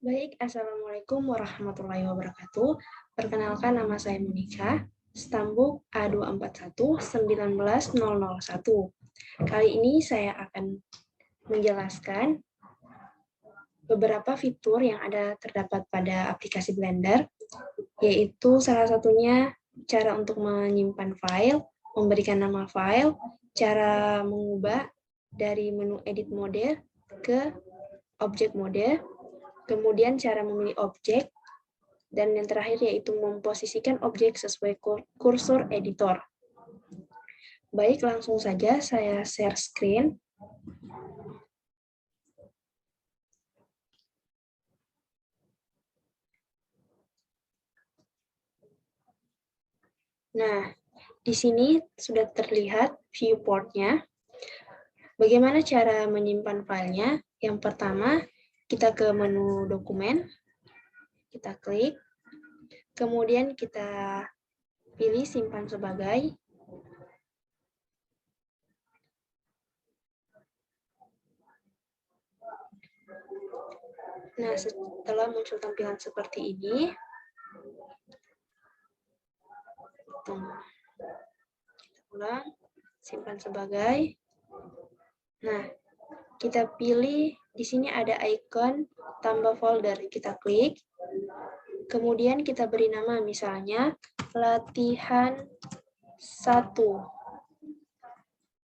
Baik, Assalamualaikum warahmatullahi wabarakatuh. Perkenalkan, nama saya Monica, stambuk A241-19001. Kali ini saya akan menjelaskan beberapa fitur yang terdapat pada aplikasi Blender, yaitu salah satunya cara untuk menyimpan file, memberikan nama file, cara mengubah dari menu edit mode ke object mode, kemudian cara memilih objek, dan yang terakhir yaitu memposisikan objek sesuai kursor editor. Baik, langsung saja saya share screen. Nah, di sini sudah terlihat viewport-nya. Bagaimana cara menyimpan filenya? Yang pertama, kita ke menu dokumen, kita klik, kemudian kita pilih simpan sebagai. Nah, setelah muncul tampilan seperti ini, kita ulang, simpan sebagai. Nah, kita pilih di sini ada ikon tambah folder, kita klik. Kemudian kita beri nama misalnya latihan 1.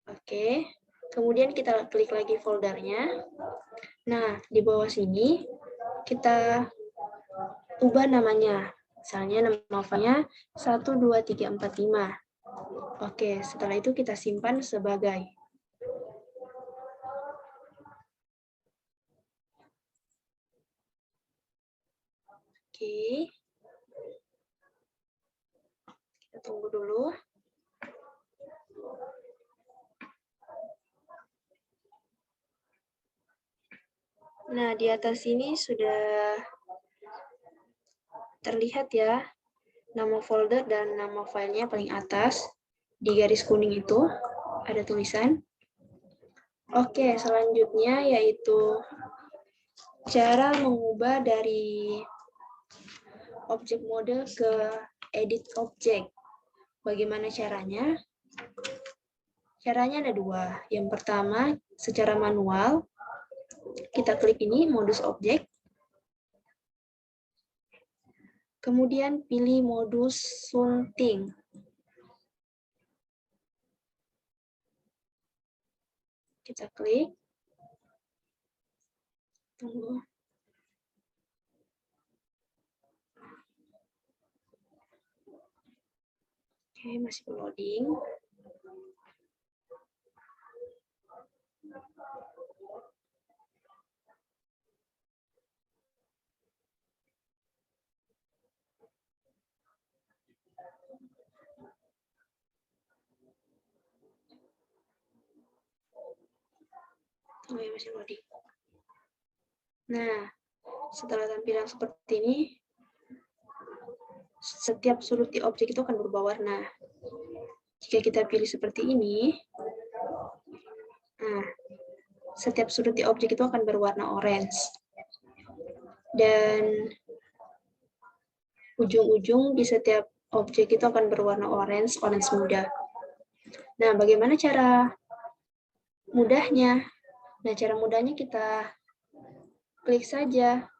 Oke. Kemudian kita klik lagi foldernya. Nah, di bawah sini kita ubah namanya. Misalnya nama filenya 12345. Oke, setelah itu kita simpan sebagai. Oke. Kita tunggu dulu. Nah, di atas ini sudah terlihat ya, nama folder dan nama filenya paling atas. Di garis kuning itu ada tulisan. Oke, selanjutnya yaitu cara mengubah dari object mode ke edit object. Bagaimana caranya? Caranya ada dua. Yang pertama, secara manual, kita klik ini, modus objek. Kemudian pilih modus sunting. Kita klik. Tunggu. Oke, masih loading. Oh ya, masih loading. Nah, setelah tampilan seperti ini, setiap sudut di objek itu akan berubah warna. Jika kita pilih seperti ini, nah, setiap sudut di objek itu akan berwarna orange. Dan ujung-ujung di setiap objek itu akan berwarna orange muda. Nah, bagaimana cara mudahnya? Nah, cara mudahnya kita klik saja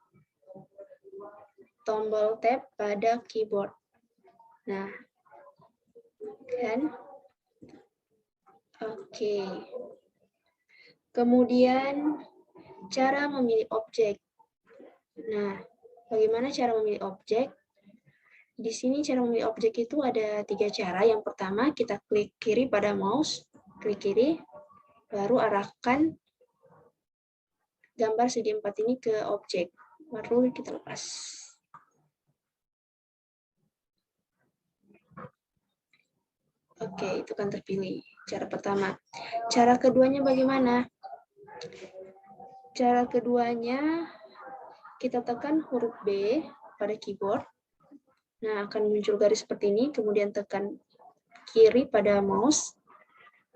tombol tab pada keyboard. Nah, kan? Oke. Kemudian, cara memilih objek. Nah, bagaimana cara memilih objek? Di sini cara memilih objek itu ada 3 cara. Yang pertama, kita klik kiri pada mouse, klik kiri, baru arahkan gambar segi 4 ini ke objek. Baru kita lepas. Oke, itu kan terpilih. Cara pertama. Cara keduanya bagaimana? Cara keduanya, kita tekan huruf B pada keyboard. Nah, akan muncul garis seperti ini, kemudian tekan kiri pada mouse,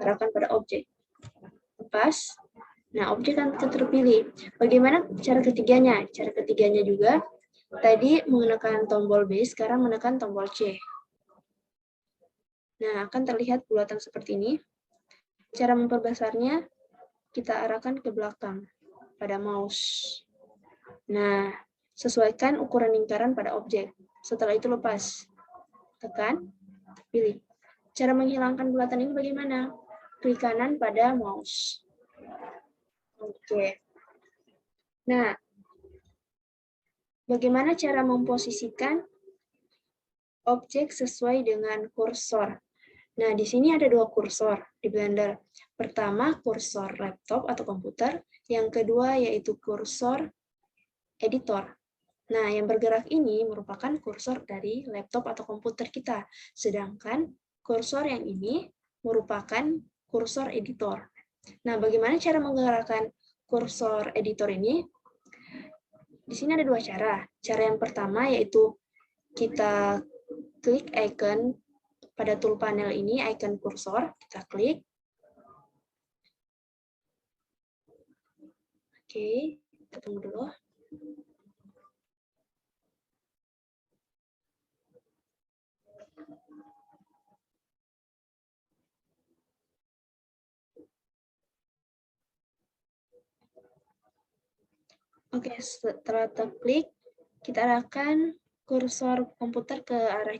arahkan pada objek. Lepas. Nah, objek akan terpilih. Bagaimana cara ketiganya? Cara ketiganya juga, tadi menekan tombol B, sekarang menekan tombol C. Nah, akan terlihat bulatan seperti ini. Cara memperbesarnya, kita arahkan ke belakang pada mouse. Nah, sesuaikan ukuran lingkaran pada objek. Setelah itu lepas. Tekan, pilih. Cara menghilangkan bulatan ini bagaimana? Klik kanan pada mouse. Oke. Nah, bagaimana cara memposisikan objek sesuai dengan kursor? Nah, di sini ada dua kursor di Blender. Pertama, kursor laptop atau komputer. Yang kedua, yaitu kursor editor. Nah, yang bergerak ini merupakan kursor dari laptop atau komputer kita. Sedangkan kursor yang ini merupakan kursor editor. Nah, bagaimana cara menggerakkan kursor editor ini? Di sini ada dua cara. Cara yang pertama yaitu kita klik icon pada tool panel ini, icon kursor, kita klik. Oke, kita tunggu dulu. Oke, setelah terklik, kita arahkan kursor komputer ke arah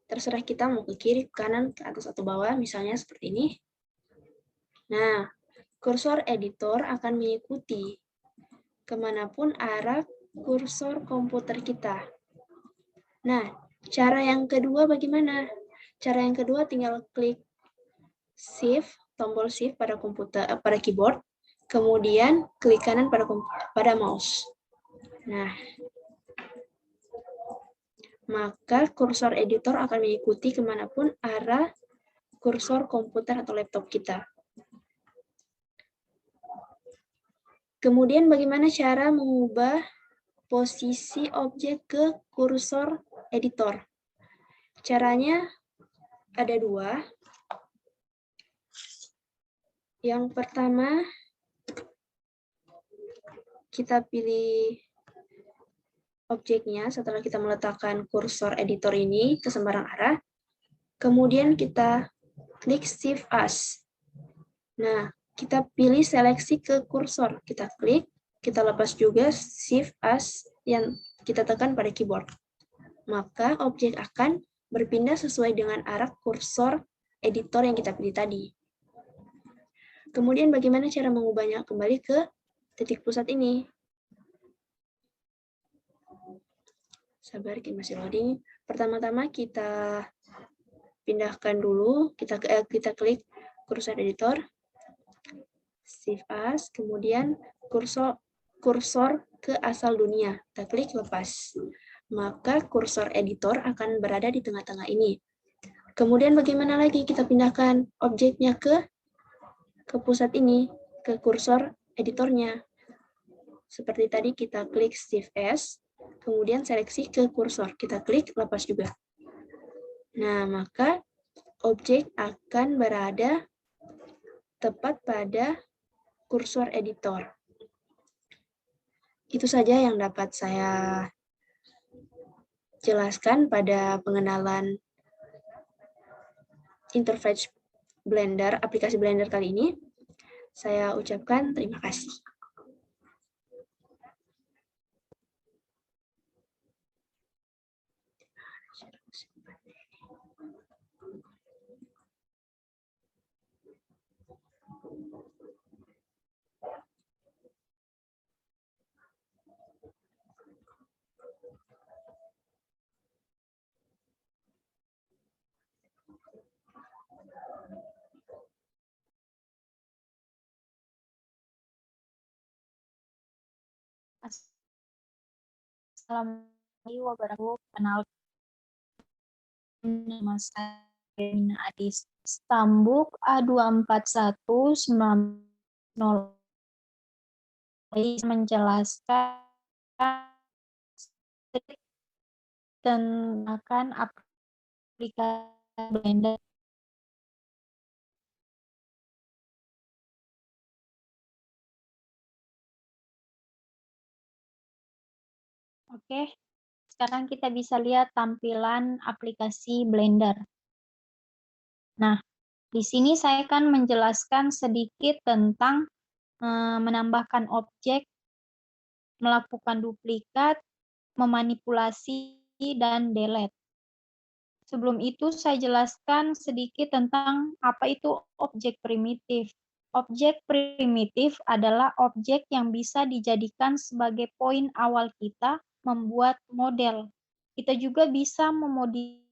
terserah kita mau ke kiri, ke kanan, ke atas, atau bawah, misalnya seperti ini. Nah, kursor editor akan mengikuti kemanapun arah kursor komputer kita. Nah, cara yang kedua bagaimana? Cara yang kedua tinggal klik Shift, tombol Shift pada komputer, pada keyboard, kemudian klik kanan pada mouse. Nah, maka kursor editor akan mengikuti kemanapun arah kursor komputer atau laptop kita. Kemudian bagaimana cara mengubah posisi objek ke kursor editor? Caranya ada dua. Yang pertama, kita pilih objeknya setelah kita meletakkan kursor editor ini ke sembarang arah. Kemudian kita klik Shift As. Nah, kita pilih seleksi ke kursor. Kita klik, kita lepas juga Shift As yang kita tekan pada keyboard. Maka objek akan berpindah sesuai dengan arah kursor editor yang kita pilih tadi. Kemudian bagaimana cara mengubahnya kembali ke titik pusat ini? Sabar, masih loading. Pertama-tama kita pindahkan dulu, kita klik kursor editor, Shift As, kemudian kursor ke asal dunia. Kita klik lepas. Maka kursor editor akan berada di tengah-tengah ini. Kemudian bagaimana lagi kita pindahkan objeknya ke pusat ini, ke kursor editornya. Seperti tadi kita klik Shift S, kemudian seleksi ke kursor. Kita klik lepas juga. Nah, maka objek akan berada tepat pada kursor editor. Itu saja yang dapat saya jelaskan pada pengenalan interface Blender, aplikasi Blender kali ini. Saya ucapkan terima kasih. Assalamualaikum warahmatullahi wabarakatuh. Nama saya Rina Adis Stambuk A241900 menjelaskan tentang aplikasi Blender. Oke, sekarang kita bisa lihat tampilan aplikasi Blender. Nah, di sini saya akan menjelaskan sedikit tentang menambahkan objek, melakukan duplikat, memanipulasi, dan delete. Sebelum itu, saya jelaskan sedikit tentang apa itu objek primitif. Objek primitif adalah objek yang bisa dijadikan sebagai poin awal kita membuat model. Kita juga bisa memodifikasi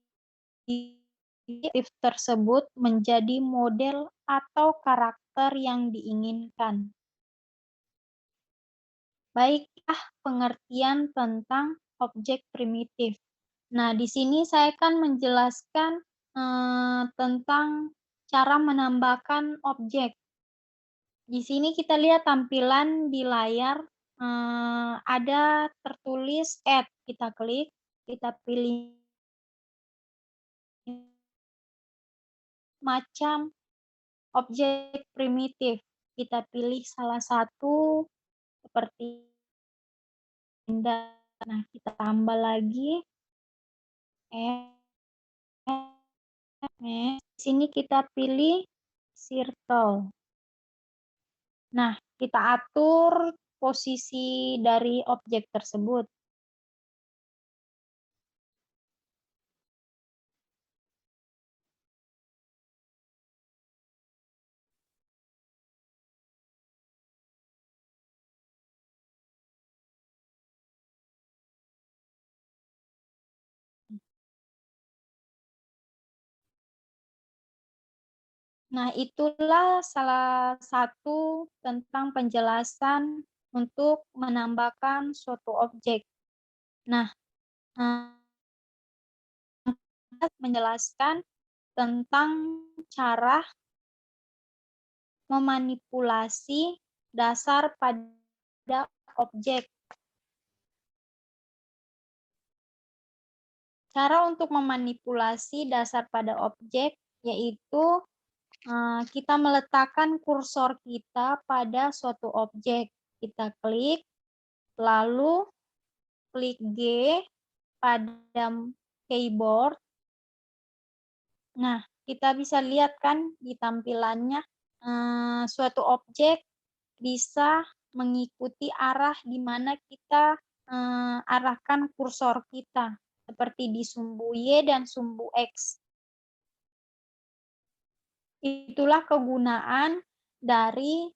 tersebut menjadi model atau karakter yang diinginkan. Baiklah, pengertian tentang objek primitif. Nah, di sini saya akan menjelaskan tentang cara menambahkan objek. Di sini kita lihat tampilan di layar, ada tertulis add. Kita klik, kita pilih macam objek primitif. Kita pilih salah satu seperti benda. Nah, kita tambah lagi di sini kita pilih circle. Nah, kita atur posisi dari objek tersebut. Nah, itulah salah satu tentang penjelasan untuk menambahkan suatu objek. Nah, menjelaskan tentang cara memanipulasi dasar pada objek. Cara untuk memanipulasi dasar pada objek yaitu kita meletakkan kursor kita pada suatu objek. Kita klik, lalu klik G pada keyboard. Nah, kita bisa lihat kan di tampilannya suatu objek bisa mengikuti arah di mana kita arahkan kursor kita, seperti di sumbu Y dan sumbu X. Itulah kegunaan dari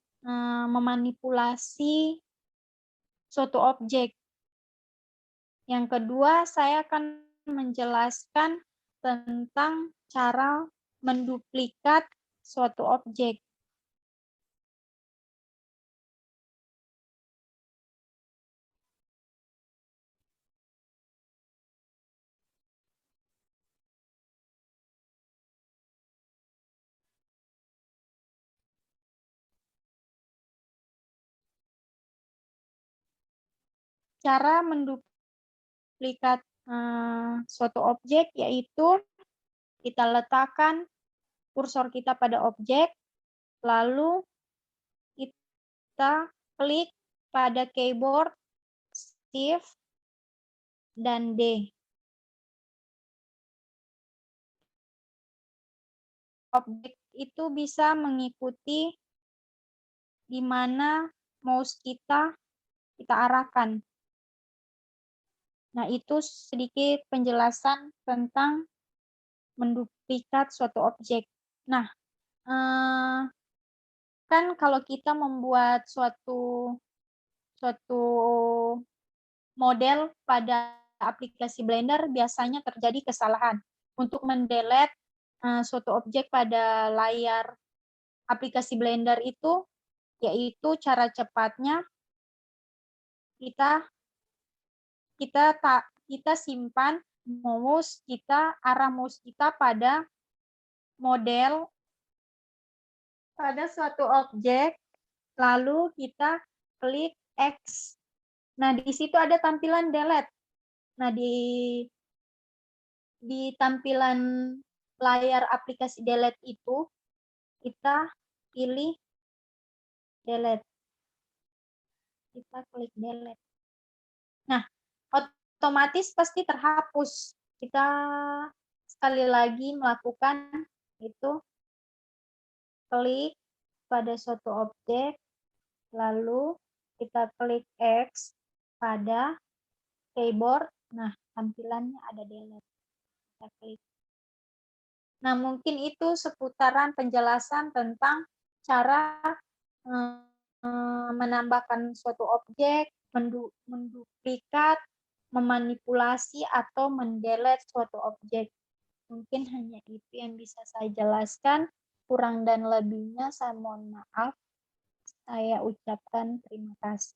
memanipulasi suatu objek. Yang kedua, saya akan menjelaskan tentang cara menduplikat suatu objek. Cara menduplikat suatu objek yaitu kita letakkan kursor kita pada objek, lalu kita klik pada keyboard Shift dan D. Objek itu bisa mengikuti di mana mouse kita arahkan. Nah, itu sedikit penjelasan tentang menduplikat suatu objek. Nah, kan kalau kita membuat suatu model pada aplikasi Blender, biasanya terjadi kesalahan. Untuk mendelete suatu objek pada layar aplikasi Blender itu, yaitu cara cepatnya kita simpan arah mouse kita pada model pada suatu objek, lalu kita klik X. Nah, di situ ada tampilan delete. Nah, di tampilan layar aplikasi delete itu kita pilih delete. Kita klik delete. Nah, otomatis pasti terhapus. Kita sekali lagi melakukan itu, klik pada suatu objek, lalu kita klik X pada keyboard. Nah, tampilannya ada delete. Kita klik. Nah, mungkin itu seputaran penjelasan tentang cara menambahkan suatu objek, menduplikat, memanipulasi, atau mendelete suatu objek. Mungkin hanya itu yang bisa saya jelaskan. Kurang dan lebihnya saya mohon maaf. Saya ucapkan terima kasih.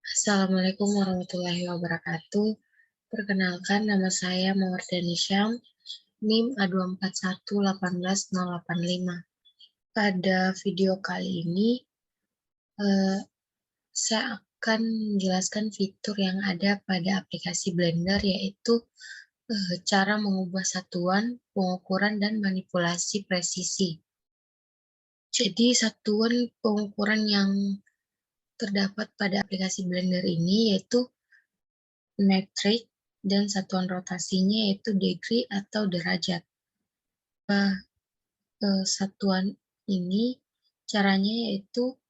Assalamualaikum warahmatullahi wabarakatuh. Perkenalkan, nama saya Mawardani Syam, NIM A241-18085. Pada video kali ini, saya akan menjelaskan fitur yang ada pada aplikasi Blender, yaitu cara mengubah satuan, pengukuran, dan manipulasi presisi. Jadi, satuan pengukuran yang terdapat pada aplikasi Blender ini yaitu metrik, dan satuan rotasinya yaitu degree atau derajat. Satuan ini caranya yaitu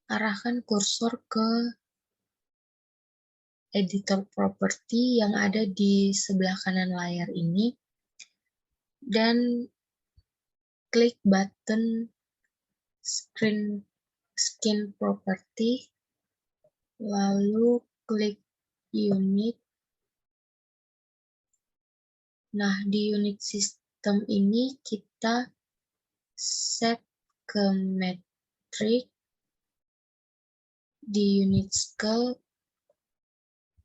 arahkan kursor ke editor property yang ada di sebelah kanan layar ini dan klik button skin property, lalu klik unit. Nah, di unit system ini kita set ke metrik. Di unit scale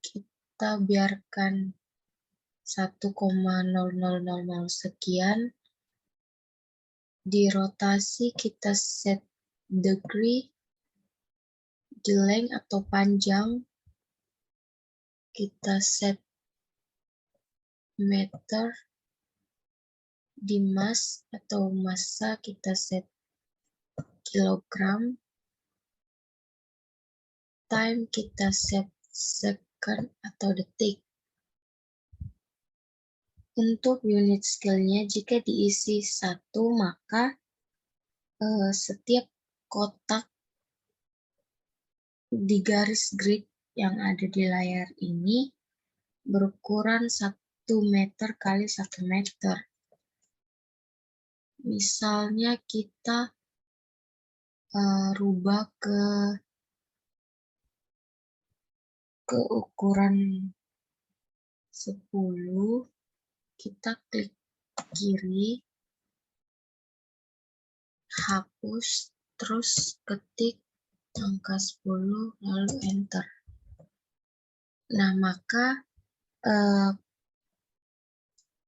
kita biarkan 1,0000 sekian. Di rotasi kita set degree. Di length atau panjang kita set meter. Di mass atau massa kita set kilogram. Time kita set second atau detik. Untuk unit scale-nya, jika diisi 1, maka setiap kotak di garis grid yang ada di layar ini berukuran 1 meter kali 1 meter. Misalnya kita rubah ke ukuran 10, kita klik kiri, hapus, terus ketik angka 10, lalu enter. Nah, maka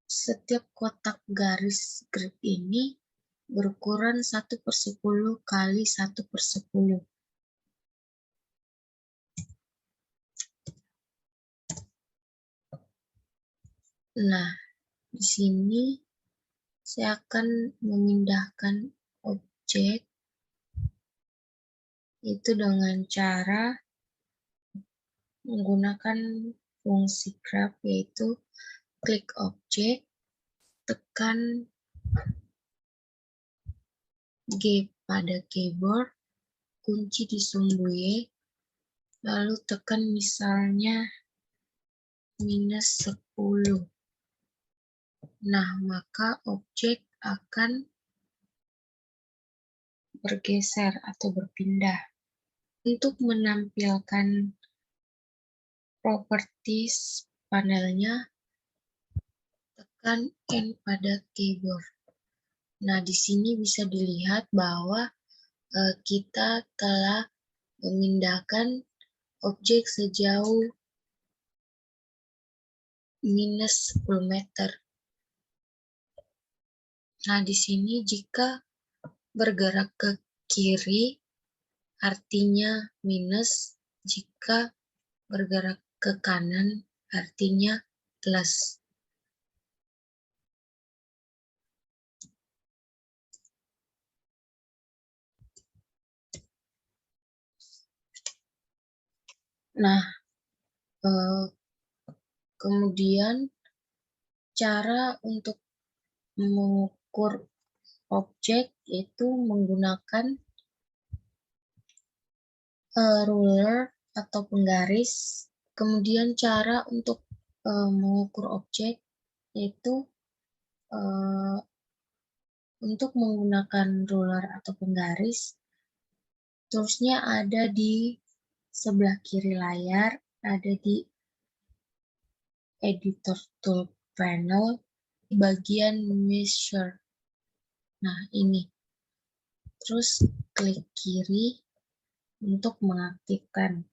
setiap kotak garis grid ini berukuran 1/10 kali 1/10. Nah, di sini saya akan memindahkan objek itu dengan cara menggunakan fungsi grab, yaitu klik objek, tekan G pada keyboard, kunci di sumbu Y, lalu tekan misalnya -10. Nah, maka objek akan bergeser atau berpindah. Untuk menampilkan properties panelnya, tekan N pada keyboard. Nah, di sini bisa dilihat bahwa kita telah memindahkan objek sejauh -10 meter. Nah, di sini jika bergerak ke kiri, artinya minus. Jika bergerak ke kanan, artinya plus. Nah, kemudian cara untuk mengukur objek itu menggunakan ruler atau penggaris. Kemudian cara untuk mengukur objek yaitu untuk menggunakan ruler atau penggaris, toolsnya ada di sebelah kiri layar, ada di editor tool panel, di bagian measure. Nah, ini. Terus klik kiri untuk mengaktifkan.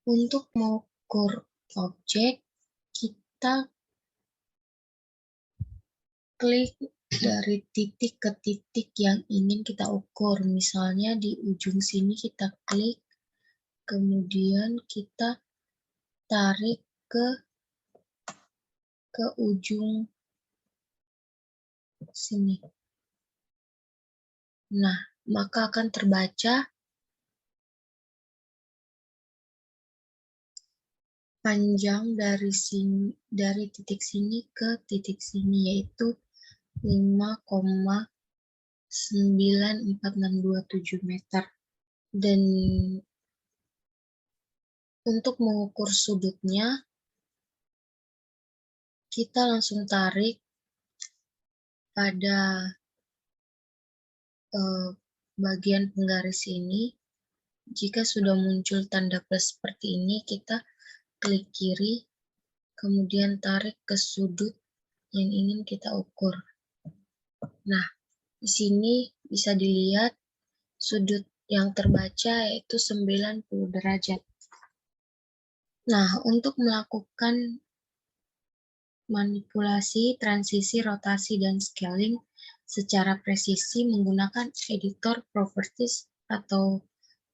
Untuk mengukur objek, kita klik dari titik ke titik yang ingin kita ukur. Misalnya di ujung sini kita klik, kemudian kita tarik ke ujung sini. Nah, maka akan terbaca panjang dari titik sini ke titik sini, yaitu 5,94627 meter. Dan untuk mengukur sudutnya, kita langsung tarik pada bagian penggaris ini. Jika sudah muncul tanda plus seperti ini, kita klik kiri, kemudian tarik ke sudut yang ingin kita ukur. Nah, di sini bisa dilihat sudut yang terbaca yaitu 90 derajat. Nah, untuk melakukan manipulasi, transisi, rotasi, dan scaling secara presisi menggunakan editor properties atau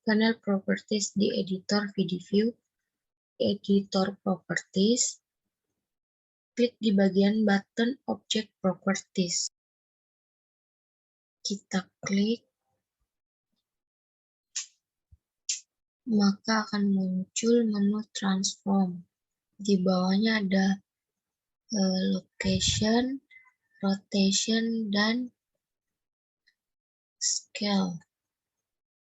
panel properties di editor VidView, editor properties, klik di bagian button object properties. Kita klik, maka akan muncul menu transform. Di bawahnya ada location, rotation, dan scale.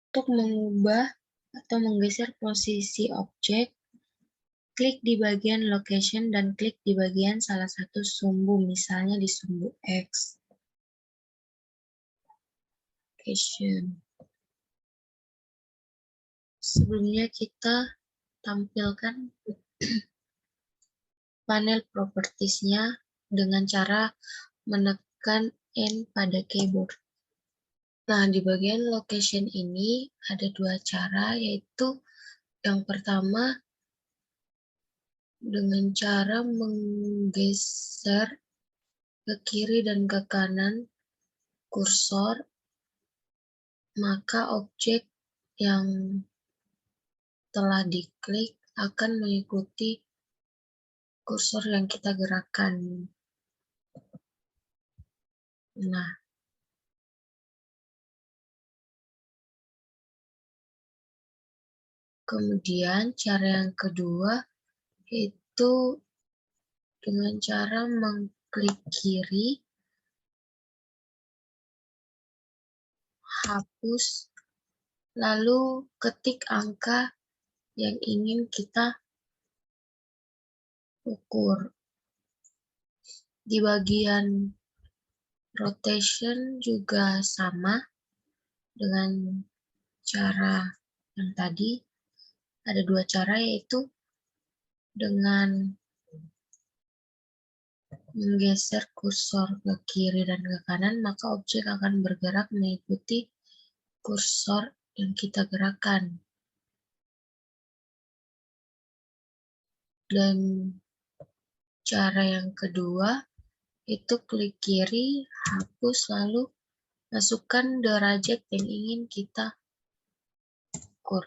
Untuk mengubah atau menggeser posisi objek, klik di bagian location dan klik di bagian salah satu sumbu, misalnya di sumbu X. Location. Sebelumnya kita tampilkan panel properties-nya dengan cara menekan N pada keyboard. Nah, di bagian location ini ada dua cara, yaitu yang pertama dengan cara menggeser ke kiri dan ke kanan kursor, maka objek yang telah diklik akan mengikuti kursor yang kita gerakkan. Nah, kemudian cara yang kedua itu dengan cara mengklik kiri, hapus, lalu ketik angka yang ingin kita ukur. Di bagian rotation juga sama dengan cara yang tadi. Ada dua cara, yaitu dengan menggeser kursor ke kiri dan ke kanan, maka objek akan bergerak mengikuti kursor yang kita gerakkan. Dan cara yang kedua itu klik kiri, hapus, lalu masukkan derajat yang ingin kita ukur.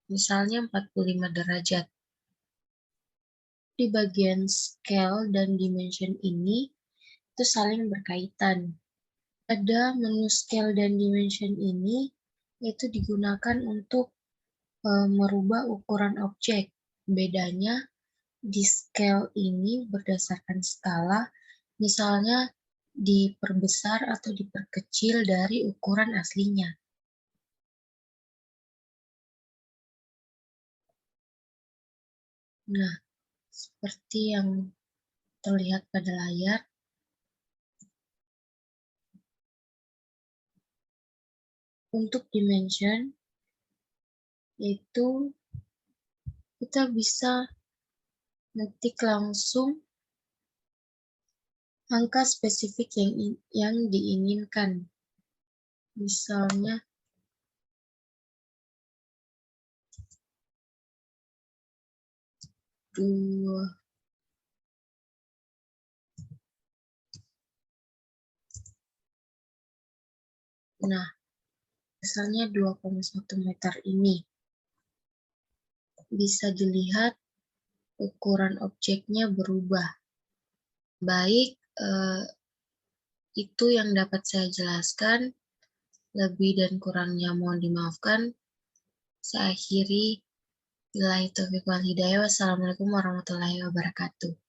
Misalnya 45 derajat. Di bagian scale dan dimension ini itu saling berkaitan. Pada menu scale dan dimension ini itu digunakan untuk merubah ukuran objek. Bedanya di scale ini berdasarkan skala, misalnya diperbesar atau diperkecil dari ukuran aslinya. Nah, seperti yang terlihat pada layar, untuk dimension, yaitu kita bisa ngetik langsung angka spesifik yang diinginkan. Misalnya, nah, misalnya 2,1 meter ini. Bisa dilihat ukuran objeknya berubah. Baik, itu yang dapat saya jelaskan. Lebih dan kurangnya mohon dimaafkan. Saya akhiri. Billahi taufiq wal hidayah. Wassalamualaikum warahmatullahi wabarakatuh.